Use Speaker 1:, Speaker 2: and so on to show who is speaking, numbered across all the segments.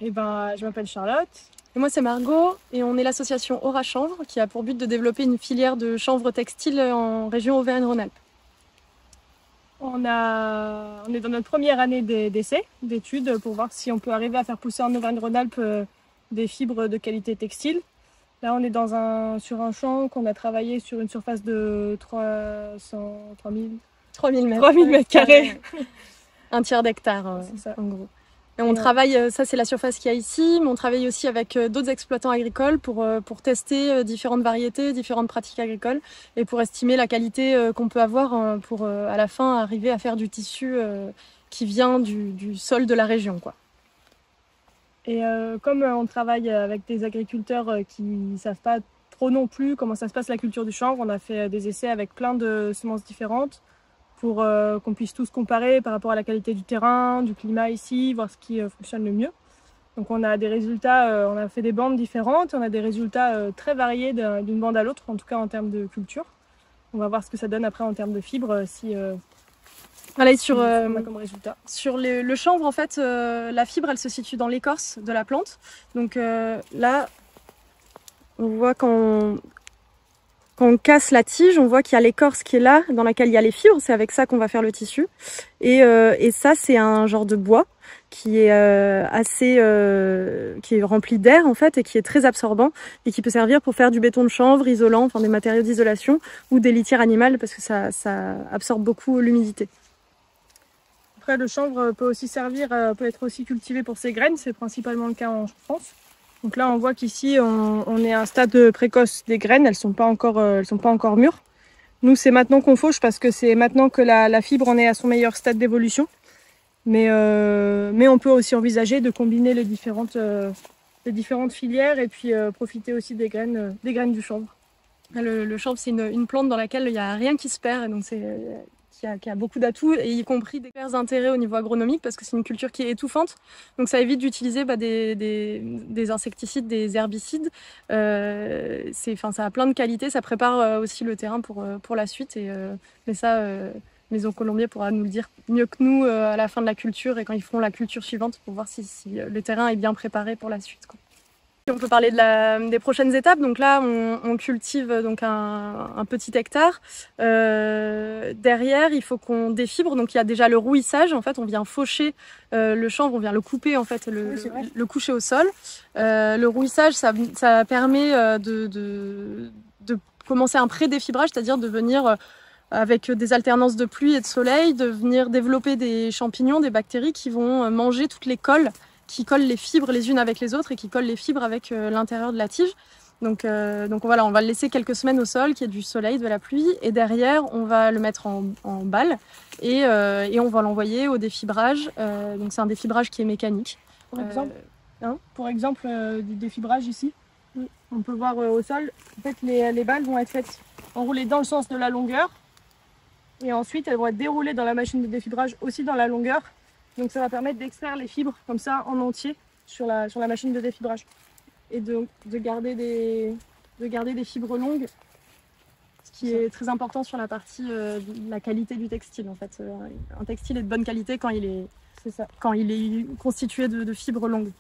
Speaker 1: Je m'appelle Charlotte. Et moi, c'est Margot. Et on est l'association Aura Chanvre qui a pour but de développer une filière de chanvre textile en région Auvergne-Rhône-Alpes. On est dans notre première année d'essai, d'études, pour voir si on peut arriver à faire pousser en Auvergne-Rhône-Alpes des fibres de qualité textile. Là, on est sur un champ qu'on a travaillé sur une surface de 3000 mètres carrés. Un tiers d'hectare, en gros. Et on travaille, ça c'est la surface qu'il y a ici, mais on travaille aussi avec d'autres exploitants agricoles pour tester différentes variétés, différentes pratiques agricoles et pour estimer la qualité qu'on peut avoir pour à la fin arriver à faire du tissu qui vient du sol de la région, quoi. Et comme on travaille avec des agriculteurs qui ne savent pas trop non plus comment ça se passe la culture du chanvre, on a fait des essais avec plein de semences différentes pour qu'on puisse tous comparer par rapport à la qualité du terrain, du climat ici, voir ce qui fonctionne le mieux. Donc on a des résultats, on a fait des bandes différentes, on a des résultats très variés d'une bande à l'autre, en tout cas en termes de culture. On va voir ce que ça donne après en termes de fibres, voilà, comme résultat. Sur le chanvre, en fait, la fibre, elle se situe dans l'écorce de la plante. Donc là, on voit quand on casse la tige, on voit qu'il y a l'écorce qui est là, dans laquelle il y a les fibres. C'est avec ça qu'on va faire le tissu. Et ça, c'est un genre de bois qui est qui est rempli d'air en fait et qui est très absorbant et qui peut servir pour faire du béton de chanvre, isolant, enfin des matériaux d'isolation ou des litières animales parce que ça absorbe beaucoup l'humidité. Après, le chanvre peut être aussi cultivé pour ses graines. C'est principalement le cas en France. Donc là, on voit qu'ici, on est à un stade précoce des graines. Elles sont pas encore mûres. Nous, c'est maintenant qu'on fauche parce que c'est maintenant que la fibre en est à son meilleur stade d'évolution. Mais on peut aussi envisager de combiner les différentes filières et puis profiter aussi des graines du chanvre. Le chanvre, c'est une plante dans laquelle il n'y a rien qui se perd. Et donc qui a beaucoup d'atouts, et y compris des intérêts au niveau agronomique, parce que c'est une culture qui est étouffante. Donc ça évite d'utiliser des insecticides, des herbicides. Ça a plein de qualités, ça prépare aussi le terrain pour la suite. Mais ça, Maison Colombier pourra nous le dire mieux que nous à la fin de la culture et quand ils feront la culture suivante pour voir si le terrain est bien préparé pour la suite, quoi. On peut parler des prochaines étapes. Donc là, on cultive donc un petit hectare. Derrière, il faut qu'on défibre. Donc il y a déjà le rouissage. En fait, on vient faucher le chanvre, on vient le couper, en fait, le coucher au sol. Le rouissage, ça permet de commencer un pré-défibrage, c'est-à-dire de venir avec des alternances de pluie et de soleil, de venir développer des champignons, des bactéries qui vont manger toutes les colles qui collent les fibres les unes avec les autres et qui collent les fibres avec l'intérieur de la tige. Donc voilà, on va le laisser quelques semaines au sol, qu'il y ait du soleil, de la pluie, et derrière on va le mettre en balle et on va l'envoyer au défibrage. Donc c'est un défibrage qui est mécanique. Pour exemple, du défibrage ici, on peut voir au sol, en fait les balles vont être faites enroulées dans le sens de la longueur et ensuite elles vont être déroulées dans la machine de défibrage aussi dans la longueur. Donc ça va permettre d'extraire les fibres comme ça en entier sur la machine de défibrage et de garder des fibres longues, ce qui est très important sur la partie de la qualité du textile. En fait, un textile est de bonne qualité quand il est constitué de fibres longues.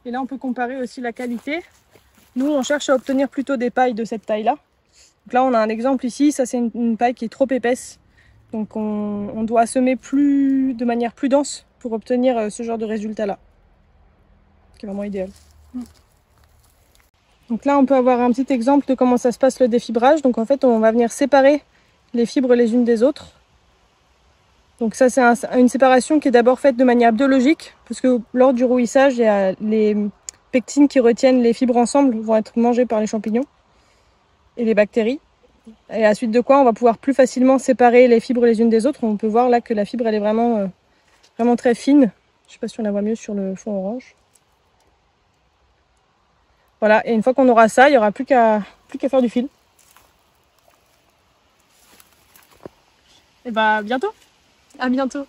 Speaker 1: Et là, on peut comparer aussi la qualité. Nous, on cherche à obtenir plutôt des pailles de cette taille-là. Donc là, on a un exemple ici. Ça, c'est une paille qui est trop épaisse. Donc on doit semer de manière plus dense pour obtenir ce genre de résultat-là, qui est vraiment idéal. Donc là, on peut avoir un petit exemple de comment ça se passe le défibrage. Donc en fait, on va venir séparer les fibres les unes des autres. Donc ça, c'est une séparation qui est d'abord faite de manière biologique, parce que lors du rouissage, les pectines qui retiennent les fibres ensemble vont être mangées par les champignons et les bactéries. Et à la suite de quoi, on va pouvoir plus facilement séparer les fibres les unes des autres. On peut voir là que la fibre, elle est vraiment très fine. Je sais pas si on la voit mieux sur le fond orange. Voilà, et une fois qu'on aura ça, il n'y aura plus qu'à faire du fil. Et bientôt. À bientôt.